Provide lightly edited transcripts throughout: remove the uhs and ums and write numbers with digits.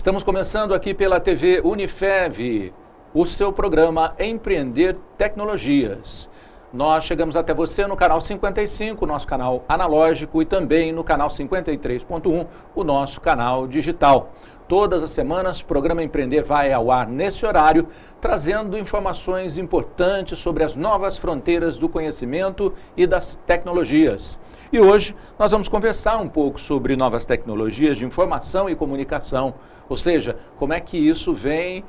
Estamos começando aqui pela TV Unifev, o seu programa Empreender Tecnologias. Nós chegamos até você no canal 55, nosso canal analógico, e também no canal 53.1, o nosso canal digital. Todas as semanas, o programa Empreender vai ao ar nesse horário, trazendo informações importantes sobre as novas fronteiras do conhecimento e das tecnologias. E hoje nós vamos conversar um pouco sobre novas tecnologias de informação e comunicação, ou seja, como é que isso vem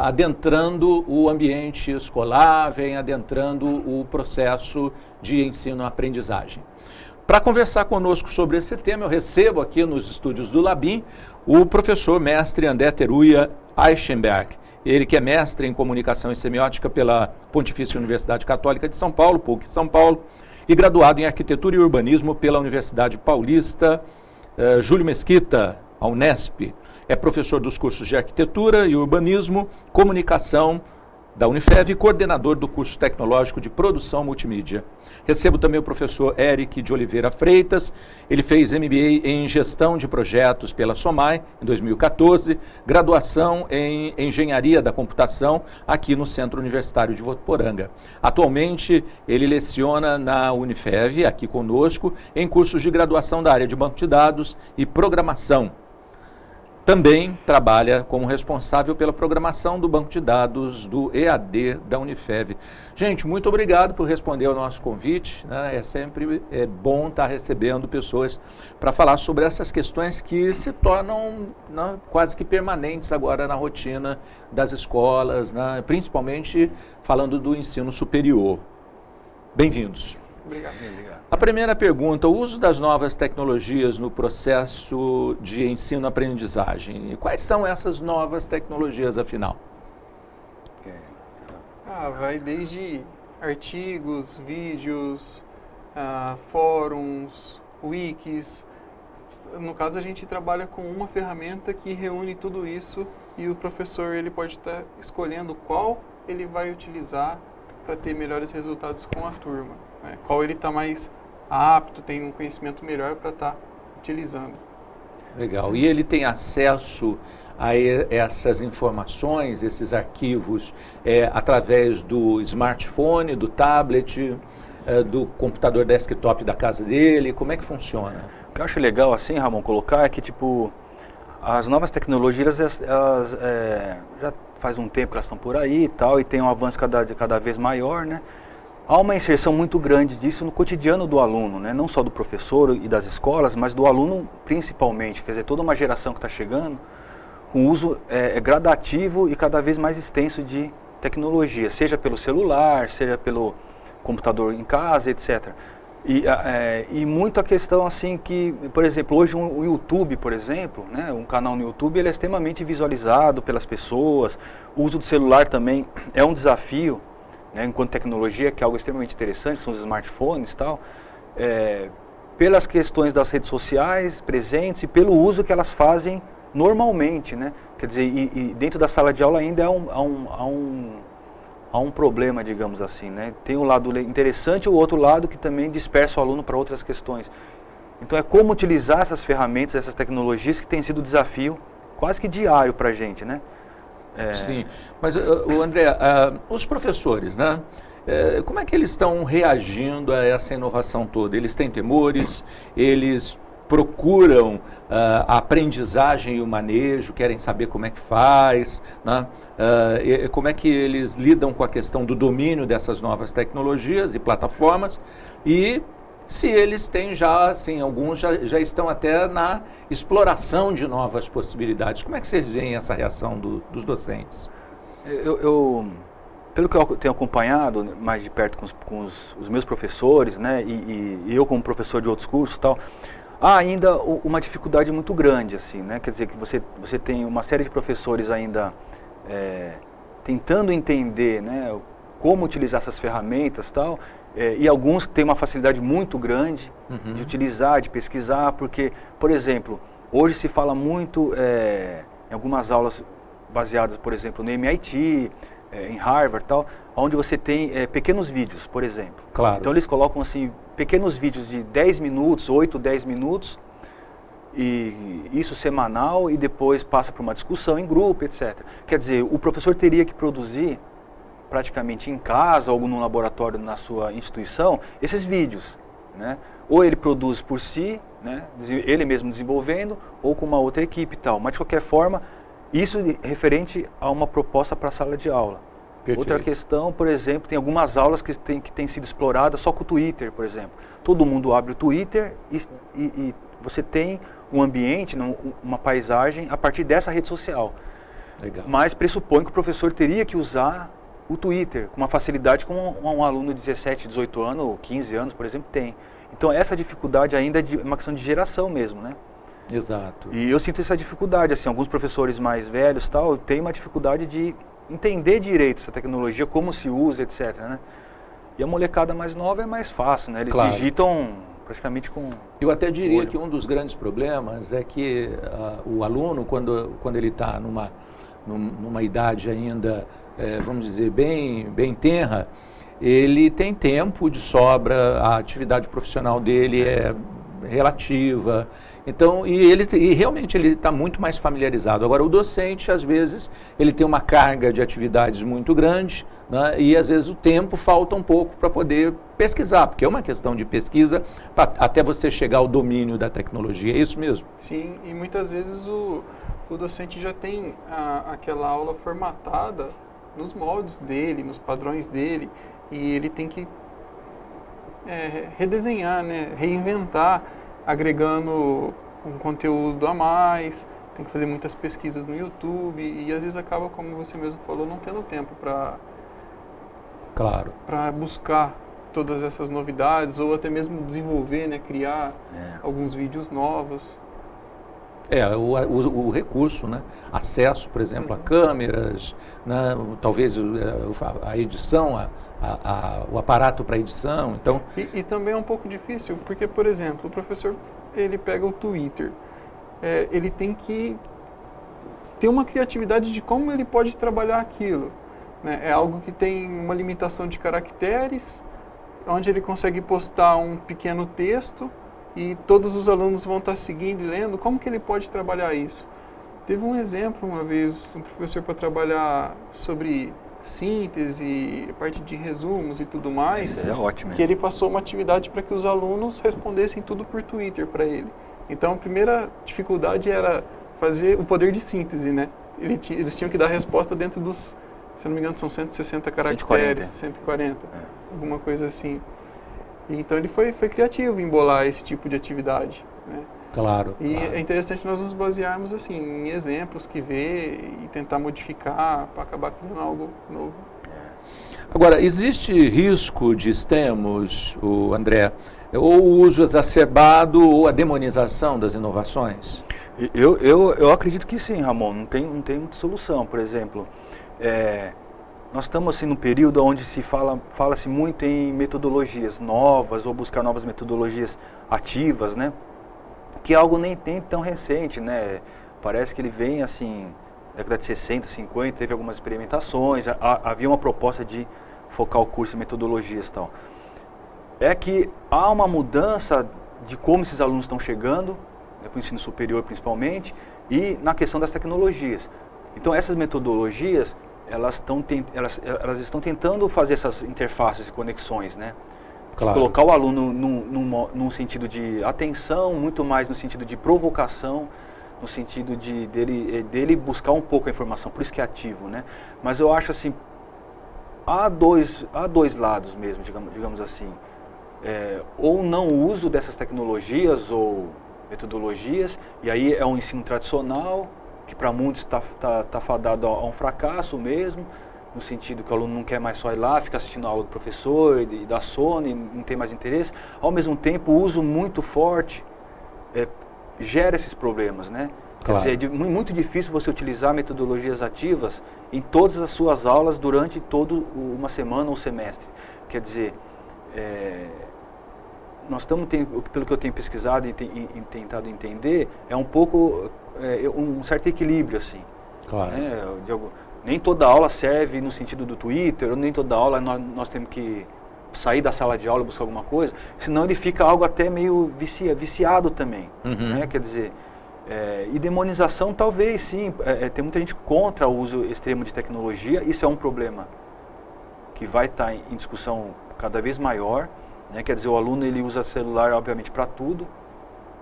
adentrando o ambiente escolar, vem adentrando o processo de ensino-aprendizagem. Para conversar conosco sobre esse tema, eu recebo aqui nos estúdios do Labim o professor mestre André Teruya Eichenberg. Ele que é mestre em comunicação e semiótica pela Pontifícia Universidade Católica de São Paulo, PUC São Paulo, e graduado em arquitetura e urbanismo pela Universidade Paulista Júlio Mesquita, a Unesp. É professor dos cursos de arquitetura e urbanismo, comunicação da Unifev e coordenador do curso tecnológico de produção multimídia. Recebo também o professor Eric de Oliveira Freitas. Ele fez MBA em gestão de projetos pela SOMAI em 2014, graduação em engenharia da computação aqui no Centro Universitário de Votuporanga. Atualmente ele leciona na Unifev, aqui conosco, em cursos de graduação da área de banco de dados e programação. Também trabalha como responsável pela programação do banco de dados do EAD da Unifev. Gente, muito obrigado por responder ao nosso convite, né? É sempre bom estar recebendo pessoas para falar sobre essas questões que se tornam, né, quase que permanentes agora na rotina das escolas, né? Principalmente falando do ensino superior. Bem-vindos. Obrigado. A primeira pergunta, o uso das novas tecnologias no processo de ensino-aprendizagem. Quais são essas novas tecnologias, afinal? Vai desde artigos, vídeos, fóruns, wikis. No caso, a gente trabalha com uma ferramenta que reúne tudo isso e o professor ele pode estar escolhendo qual ele vai utilizar para ter melhores resultados com a turma. Qual ele está mais apto, tem um conhecimento melhor para estar utilizando. Legal. E ele tem acesso a essas informações, esses arquivos, através do smartphone, do tablet, do computador desktop da casa dele? Como é que funciona? O que eu acho legal, assim, Ramon, colocar é que, tipo, as novas tecnologias, elas já faz um tempo que elas estão por aí e tal, e tem um avanço cada vez maior, né? Há uma inserção muito grande disso no cotidiano do aluno, né? Não só do professor e das escolas, mas do aluno principalmente. Quer dizer, toda uma geração que está chegando com uso gradativo e cada vez mais extenso de tecnologia, seja pelo celular, seja pelo computador em casa, etc. E muito a questão assim que, por exemplo, hoje o YouTube, por exemplo, né? Um canal no YouTube, ele é extremamente visualizado pelas pessoas. O uso do celular também é um desafio, né, enquanto tecnologia, que é algo extremamente interessante, que são os smartphones e tal, pelas questões das redes sociais presentes e pelo uso que elas fazem normalmente, né? Quer dizer, e dentro da sala de aula ainda há um problema, digamos assim, né? Tem um lado interessante e o outro lado que também dispersa o aluno para outras questões. Então é como utilizar essas ferramentas, essas tecnologias que tem sido um desafio quase que diário para a gente, né? Sim, mas o André, os professores, né? Como é que eles estão reagindo a essa inovação toda? Eles têm temores? Eles procuram a aprendizagem e o manejo? Querem saber como é que faz? Né? Como é que eles lidam com a questão do domínio dessas novas tecnologias e plataformas? E se eles têm já, assim, alguns já estão até na exploração de novas possibilidades. Como é que vocês veem essa reação dos docentes? Pelo que eu tenho acompanhado mais de perto com os meus professores, né, e eu como professor de outros cursos e tal, há ainda uma dificuldade muito grande, assim, né? Quer dizer, que você tem uma série de professores ainda tentando entender, né, como utilizar essas ferramentas e tal, e alguns que têm uma facilidade muito grande de utilizar, de pesquisar, porque, por exemplo, hoje se fala muito em algumas aulas baseadas, por exemplo, no MIT, em Harvard e tal, onde você tem pequenos vídeos, por exemplo. Claro. Então eles colocam assim, pequenos vídeos de 10 minutos, 8, 10 minutos, e isso semanal e depois passa para uma discussão em grupo, etc. Quer dizer, o professor teria que produzir praticamente em casa ou no laboratório na sua instituição esses vídeos, né? Ou ele produz por si, né? Ele mesmo desenvolvendo, ou com uma outra equipe e tal. Mas de qualquer forma, isso referente a uma proposta para a sala de aula. Perfeito. Outra questão, por exemplo, tem algumas aulas que têm sido exploradas só com o Twitter, por exemplo. Todo mundo abre o Twitter e você tem um ambiente, uma paisagem a partir dessa rede social. Legal. Mas pressupõe que o professor teria que usar o Twitter com uma facilidade como um aluno de 17, 18 anos ou 15 anos, por exemplo, tem. Então essa dificuldade ainda é uma questão de geração mesmo, né? Exato. E eu sinto essa dificuldade, assim, alguns professores mais velhos tal, têm uma dificuldade de entender direito essa tecnologia, como se usa, etc, né? E a molecada mais nova é mais fácil, né? Eles digitam praticamente com... Eu até diria que um dos grandes problemas é que o aluno, quando ele está numa idade ainda, vamos dizer, bem tenra, ele tem tempo de sobra, a atividade profissional dele é relativa, então, e realmente ele está muito mais familiarizado. Agora, o docente, às vezes, ele tem uma carga de atividades muito grande, né, e às vezes o tempo falta um pouco para poder pesquisar, porque é uma questão de pesquisa até você chegar ao domínio da tecnologia, é isso mesmo? Sim, e muitas vezes o docente já tem aquela aula formatada nos moldes dele, nos padrões dele, e ele tem que redesenhar, né, reinventar, agregando um conteúdo a mais, tem que fazer muitas pesquisas no YouTube e às vezes acaba, como você mesmo falou, não tendo tempo para buscar todas essas novidades ou até mesmo desenvolver, né, criar alguns vídeos novos. O recurso, né? Acesso, por exemplo, a câmeras, né? Talvez a edição, o aparato para edição. Então... E também é um pouco difícil, porque, por exemplo, o professor ele pega o Twitter, ele tem que ter uma criatividade de como ele pode trabalhar aquilo, né? É algo que tem uma limitação de caracteres, onde ele consegue postar um pequeno texto e todos os alunos vão estar seguindo e lendo. Como que ele pode trabalhar isso? Teve um exemplo uma vez, um professor para trabalhar sobre síntese, parte de resumos e tudo mais. Isso é ótimo. Que ele passou uma atividade para que os alunos respondessem tudo por Twitter para ele. Então a primeira dificuldade era fazer o poder de síntese, né? Eles tinham que dar a resposta dentro dos, se não me engano, são 160 caracteres, 140, alguma coisa assim. Então ele foi criativo em bolar esse tipo de atividade, né? Claro. E é interessante nós nos basearmos assim em exemplos que vê e tentar modificar para acabar criando algo novo. Agora, existe risco de extremos, André, ou o uso exacerbado ou a demonização das inovações? Eu acredito que sim, Ramon, não tem muita solução. Por exemplo, nós estamos assim, num período onde fala-se muito em metodologias novas ou buscar novas metodologias ativas, né? Que é algo nem tão recente, né? Parece que ele vem assim, década de 60, 50, teve algumas experimentações, havia uma proposta de focar o curso em metodologias e tal. É que há uma mudança de como esses alunos estão chegando, para o ensino superior principalmente, e na questão das tecnologias. Então essas metodologias, elas estão tentando fazer essas interfaces e conexões, né? Claro. Colocar o aluno num sentido de atenção, muito mais no sentido de provocação, no sentido dele buscar um pouco a informação, por isso que é ativo, né? Mas eu acho assim, há dois lados mesmo, digamos assim. Ou não uso dessas tecnologias ou metodologias, e aí é um ensino tradicional, que para muitos está fadado a um fracasso mesmo, no sentido que o aluno não quer mais só ir lá, ficar assistindo a aula do professor e dá sono e não tem mais interesse. Ao mesmo tempo, o uso muito forte gera esses problemas, né? Claro. Quer dizer, é muito difícil você utilizar metodologias ativas em todas as suas aulas durante toda uma semana ou semestre. Quer dizer, nós estamos, pelo que eu tenho pesquisado e tentado entender, é um pouco um certo equilíbrio, assim. Claro. Né? Nem toda aula serve no sentido do Twitter, ou nem toda aula nós temos que sair da sala de aula e buscar alguma coisa, senão ele fica algo até meio viciado também. Uhum. Né? Quer dizer, E demonização talvez sim, tem muita gente contra o uso extremo de tecnologia, isso é um problema que vai estar em discussão cada vez maior, né? Quer dizer, o aluno ele usa celular obviamente para tudo,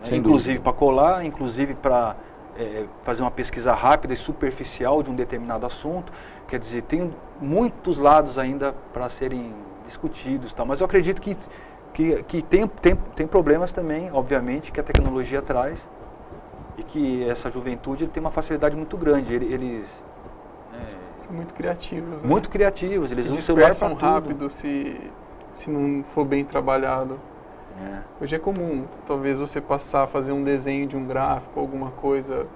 né? Inclusive para colar, inclusive para fazer uma pesquisa rápida e superficial de um determinado assunto, quer dizer, tem muitos lados ainda para serem discutidos, tá? Mas eu acredito que tem problemas também, obviamente, que a tecnologia traz e que essa juventude tem uma facilidade muito grande, eles são muito criativos, né? Muito criativos, eles usam o celular para tudo. Rápido se não for bem trabalhado. Hoje é comum, talvez você passar a fazer um desenho de um gráfico, alguma coisa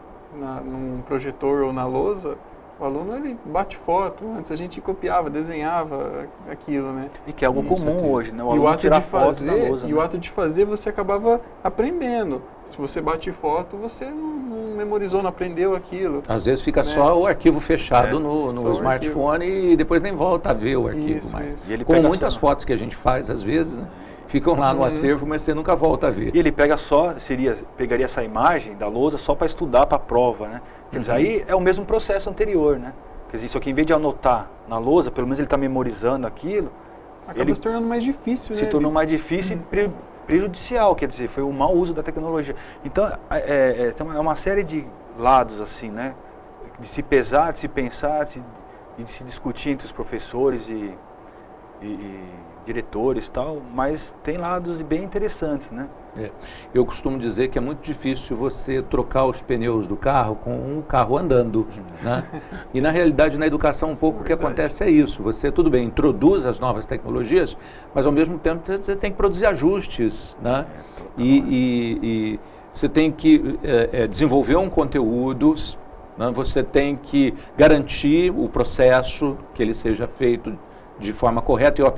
num projetor ou na lousa, o aluno ele bate foto, antes a gente copiava, desenhava aquilo, né? E que é algo comum hoje, né? O e aluno tirar foto na lousa, e o ato de fazer você acabava aprendendo. Se você bate foto, você não memorizou, não aprendeu aquilo. Às vezes fica só o arquivo fechado no smartphone e depois nem volta a ver o arquivo mais. E ele como muitas fotos que a gente faz, às vezes, né? Ficam lá no acervo, mas você nunca volta a ver. E ele pega pegaria essa imagem da lousa só para estudar para a prova, né? Quer dizer, aí é o mesmo processo anterior, né? Quer dizer, só que em vez de anotar na lousa, pelo menos ele está memorizando aquilo. Acaba se tornando mais difícil, né? Se tornou mais difícil e prejudicial, quer dizer, foi o mau uso da tecnologia. Então, é uma série de lados, assim, né? De se pesar, de se pensar, de se discutir entre os professores e diretores e tal, mas tem lados bem interessantes, né? Eu costumo dizer que é muito difícil você trocar os pneus do carro com um carro andando, né? E na realidade na educação um pouco o que acontece é isso, você tudo bem, introduz as novas tecnologias, mas ao mesmo tempo você tem que produzir ajustes, né? E você tem que desenvolver um conteúdo, né? Você tem que garantir o processo, que ele seja feito de forma correta e a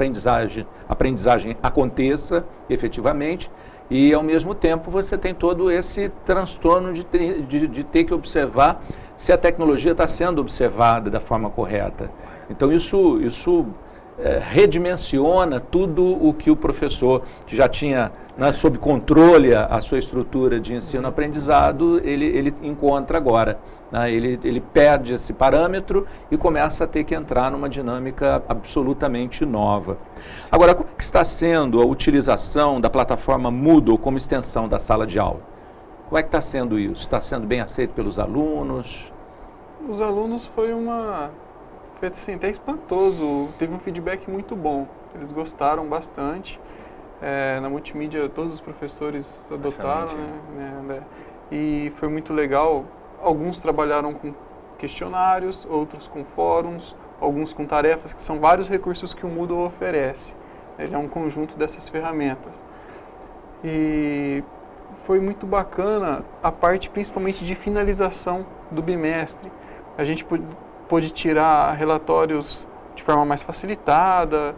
aprendizagem aconteça efetivamente, e ao mesmo tempo você tem todo esse transtorno de ter que observar se a tecnologia está sendo observada da forma correta. Então isso redimensiona tudo o que o professor, que já tinha sob controle a sua estrutura de ensino-aprendizado, ele encontra agora. Ele perde esse parâmetro e começa a ter que entrar numa dinâmica absolutamente nova. Agora, como é que está sendo a utilização da plataforma Moodle como extensão da sala de aula? Como é que está sendo isso? Está sendo bem aceito pelos alunos? Os alunos foi assim, até espantoso, teve um feedback muito bom, eles gostaram bastante. Na multimídia todos os professores adotaram, né? E foi muito legal. Alguns trabalharam com questionários, outros com fóruns, alguns com tarefas, que são vários recursos que o Moodle oferece. Ele é um conjunto dessas ferramentas. E foi muito bacana a parte principalmente de finalização do bimestre. A gente pôde tirar relatórios de forma mais facilitada,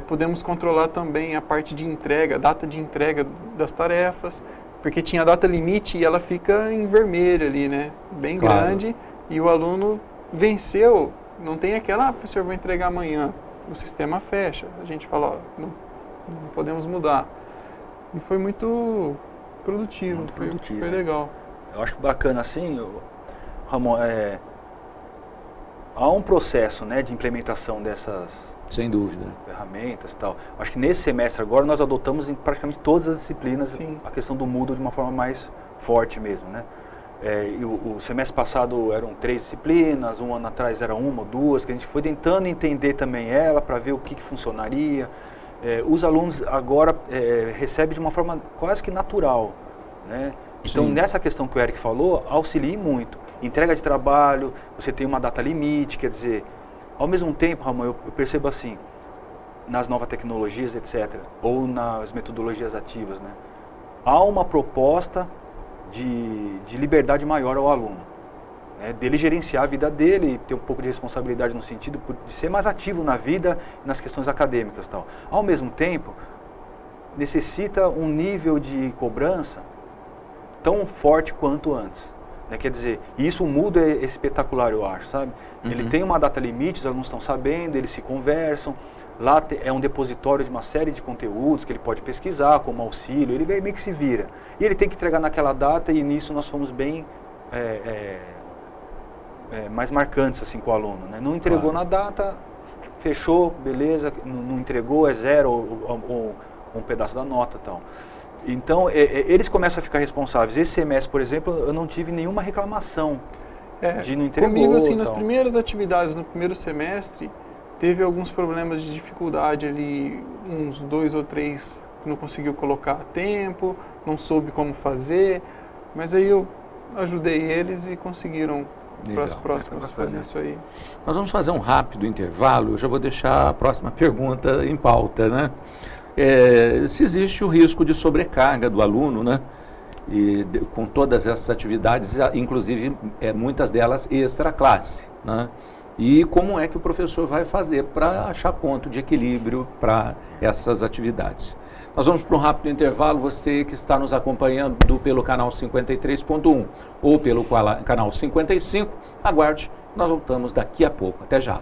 pudemos controlar também a parte de entrega, data de entrega das tarefas, porque tinha data limite e ela fica em vermelho ali, né? Bem grande, e o aluno venceu, não tem aquela, professor, vou entregar amanhã, o sistema fecha, a gente fala, não podemos mudar. E foi muito produtivo, foi legal. Eu acho que bacana assim, Ramon, há um processo, né, de implementação dessas sem dúvida ferramentas e tal. Acho que nesse semestre agora nós adotamos em praticamente todas as disciplinas a questão do Moodle de uma forma mais forte mesmo, né? E o semestre passado eram 3 disciplinas, um ano atrás era 1 ou 2, que a gente foi tentando entender também ela para ver o que funcionaria. Os alunos agora recebem de uma forma quase que natural, né? Então, nessa questão que o Eric falou, auxilia muito. Entrega de trabalho, você tem uma data limite, quer dizer, ao mesmo tempo, Ramon, eu percebo assim, nas novas tecnologias, etc., ou nas metodologias ativas, né? Há uma proposta de liberdade maior ao aluno, né? Dele gerenciar a vida dele, ter um pouco de responsabilidade no sentido de ser mais ativo na vida e nas questões acadêmicas e tal. Ao mesmo tempo, necessita um nível de cobrança tão forte quanto antes, né? Quer dizer, isso muda espetacular, eu acho, sabe? Ele tem uma data limite, os alunos estão sabendo, eles se conversam, Lá é um depositório de uma série de conteúdos que ele pode pesquisar como auxílio, ele meio que se vira. E ele tem que entregar naquela data e nisso nós fomos bem mais marcantes assim, com o aluno. Né? Não entregou na data, fechou, beleza, não entregou, é zero ou um pedaço da nota e tal. Então, eles começam a ficar responsáveis. Esse semestre, por exemplo, eu não tive nenhuma reclamação de não entregar. Comigo, assim, nas primeiras atividades, no primeiro semestre, teve alguns problemas de dificuldade ali, uns 2 ou 3 que não conseguiu colocar a tempo, não soube como fazer, mas aí eu ajudei eles e conseguiram para as próximas fazer isso aí. Nós vamos fazer um rápido intervalo, eu já vou deixar a próxima pergunta em pauta, né? Se existe o risco de sobrecarga do aluno, né? E com todas essas atividades, inclusive muitas delas extra classe, né? E como é que o professor vai fazer para achar ponto de equilíbrio para essas atividades. Nós vamos para um rápido intervalo, você que está nos acompanhando pelo canal 53.1 ou pelo canal 55, aguarde, nós voltamos daqui a pouco. Até já.